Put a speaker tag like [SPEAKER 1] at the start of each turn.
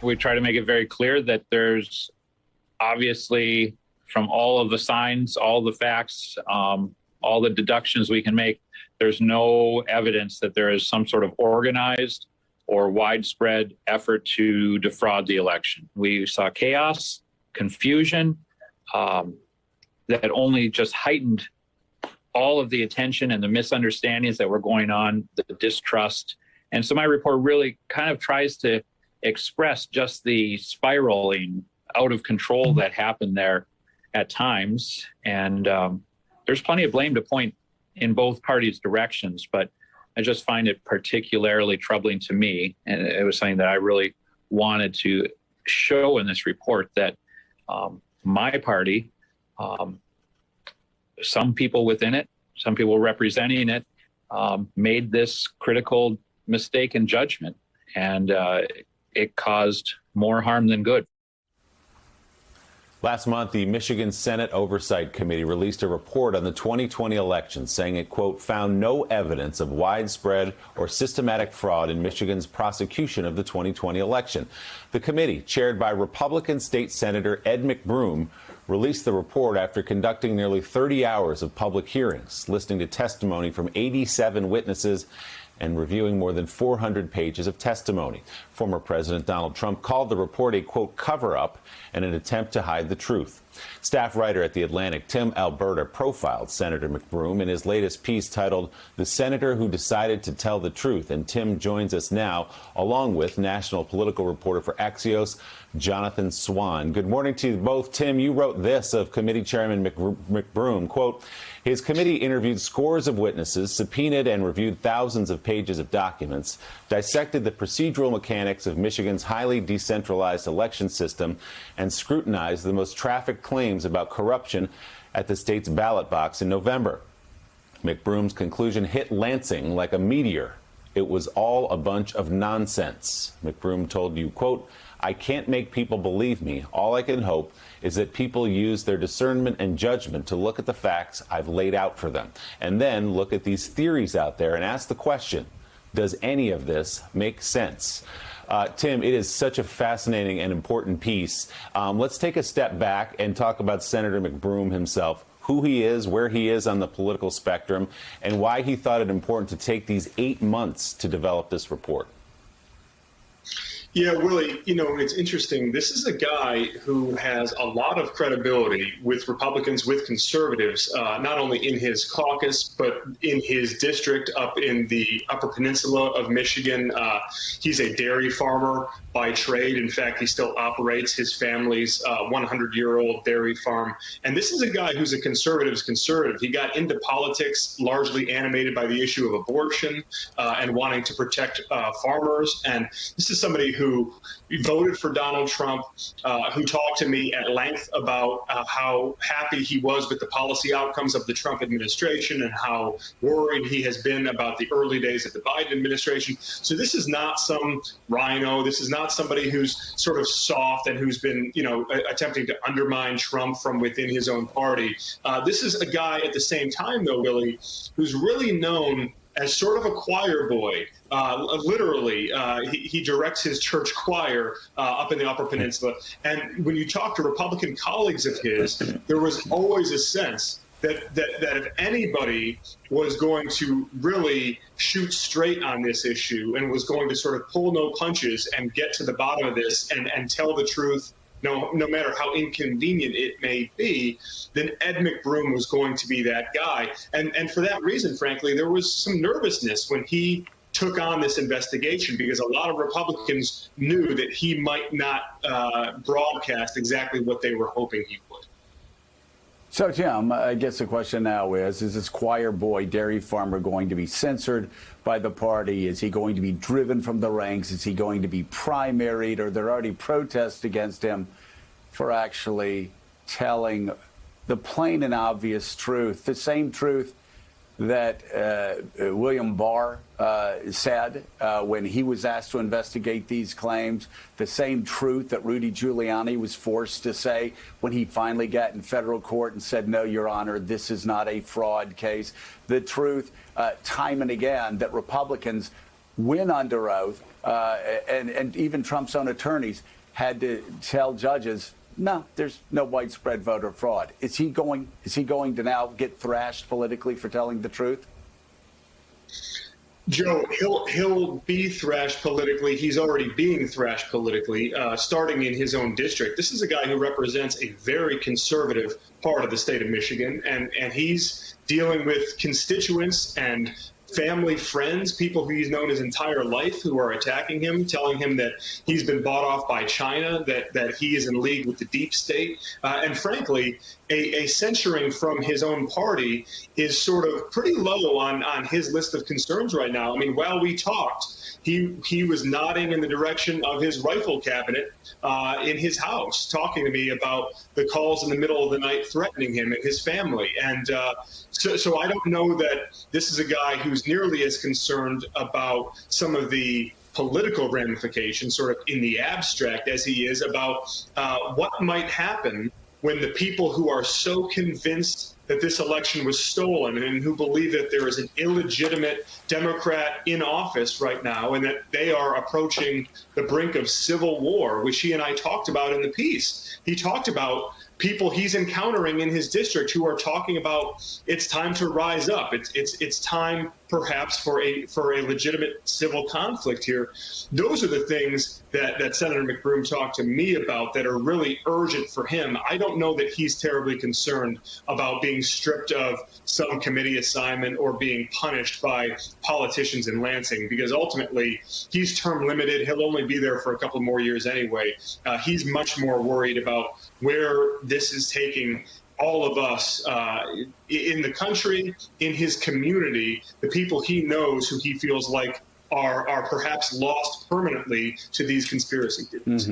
[SPEAKER 1] We try to make it very clear that there's obviously, from all of the signs, all the facts, all the deductions we can make, there's no evidence that there is some sort of organized or widespread effort to defraud the election. We saw chaos, confusion, that only just heightened all of the attention and the misunderstandings that were going on, the distrust. And so my report really kind of tries to express just the spiraling out of control that happened there at times. And there's plenty of blame to point in both parties' directions, but I just find it particularly troubling to me. And it was something that I really wanted to show in this report, that my party, some people within it, some people representing it, made this critical mistake in judgment, and it caused more harm than good.
[SPEAKER 2] Last month, the Michigan Senate Oversight Committee released a report on the 2020 election, saying it, quote, found no evidence of widespread or systematic fraud in Michigan's prosecution of the 2020 election. The committee, chaired by Republican State Senator Ed McBroom, released the report after conducting nearly 30 hours of public hearings, listening to testimony from 87 witnesses and reviewing more than 400 pages of testimony. Former President Donald Trump called the report a, quote, cover-up and an attempt to hide the truth. Staff writer at The Atlantic, Tim Alberta, profiled Senator McBroom in his latest piece titled "The Senator Who Decided to Tell the Truth." And Tim joins us now, along with national political reporter for Axios, Jonathan Swan. Good morning to you both. Tim, you wrote this of Committee Chairman McBroom, quote, his committee interviewed scores of witnesses, subpoenaed and reviewed thousands of pages of documents, dissected the procedural mechanics of Michigan's highly decentralized election system, and scrutinized the most trafficked claims about corruption at the state's ballot box in November. McBroom's conclusion hit Lansing like a meteor. It was all a bunch of nonsense. McBroom told you, quote, I can't make people believe me. All I can hope is that people use their discernment and judgment to look at the facts I've laid out for them, and then look at these theories out there and ask the question, does any of this make sense? Tim, it is such a fascinating and important piece. Let's take a step back and talk about Senator McBroom himself, who he is, where he is on the political spectrum, and why he thought it important to take these 8 months to develop this report.
[SPEAKER 3] Yeah, Willie, you know, it's interesting. This is a guy who has a lot of credibility with Republicans, with conservatives, not only in his caucus, but in his district up in the Upper Peninsula of Michigan. He's a dairy farmer by trade. In fact, he still operates his family's 100-year-old dairy farm. And this is a guy who's a conservative's conservative. He got into politics largely animated by the issue of abortion and wanting to protect farmers. And this is somebody who voted for Donald Trump, who talked to me at length about how happy he was with the policy outcomes of the Trump administration and how worried he has been about the early days of the Biden administration. So this is not some rhino. This is not somebody who's sort of soft and who's been, you know, attempting to undermine Trump from within his own party. This is a guy at the same time, though, Willie, who's really known as sort of a choir boy. Literally, he directs his church choir up in the Upper Peninsula. And when you talk to Republican colleagues of his, there was always a sense that if anybody was going to really shoot straight on this issue and was going to sort of pull no punches and get to the bottom of this and tell the truth, no matter how inconvenient it may be, then Ed McBroom was going to be that guy. And for that reason, frankly, there was some nervousness when he took on this investigation, because a lot of Republicans knew that he might not broadcast exactly what they were hoping he would.
[SPEAKER 4] So, Tim, I guess the question now is this choir boy dairy farmer going to be censored by the party? Is he going to be driven from the ranks? Is he going to be primaried? Or there already protests against him for actually telling the plain and obvious truth, the same truth that William Barr said when he was asked to investigate these claims, the same truth that Rudy Giuliani was forced to say when he finally got in federal court and said, no, Your Honor, this is not a fraud case. The truth, time and again, that Republicans win under oath, and even Trump's own attorneys had to tell judges, no, there's no widespread voter fraud. Is he going to now get thrashed politically for telling the truth?
[SPEAKER 3] Joe, he'll be thrashed politically. He's already being thrashed politically, starting in his own district. This is a guy who represents a very conservative part of the state of Michigan, and he's dealing with constituents and family, friends, people who he's known his entire life who are attacking him, telling him that he's been bought off by China, that he is in league with the deep state. And frankly, a censuring from his own party is sort of pretty low on his list of concerns right now. I mean, while we talked, he was nodding in the direction of his rifle cabinet in his house, talking to me about the calls in the middle of the night threatening him and his family. And so I don't know that this is a guy who's nearly as concerned about some of the political ramifications, sort of in the abstract, as he is about what might happen when the people who are so convinced that this election was stolen and who believe that there is an illegitimate Democrat in office right now and that they are approaching the brink of civil war, which he and I talked about in the piece. He talked about people he's encountering in his district who are talking about it's time to rise up. It's time perhaps for a legitimate civil conflict here. Those are the things that Senator McBroom talked to me about that are really urgent for him. I don't know that he's terribly concerned about being stripped of some committee assignment or being punished by politicians in Lansing, because ultimately he's term limited. He'll only be there for a couple more years anyway. He's much more worried about where this is taking all of us in the country, in his community, the people he knows who he feels like are perhaps lost permanently to these conspiracy theories.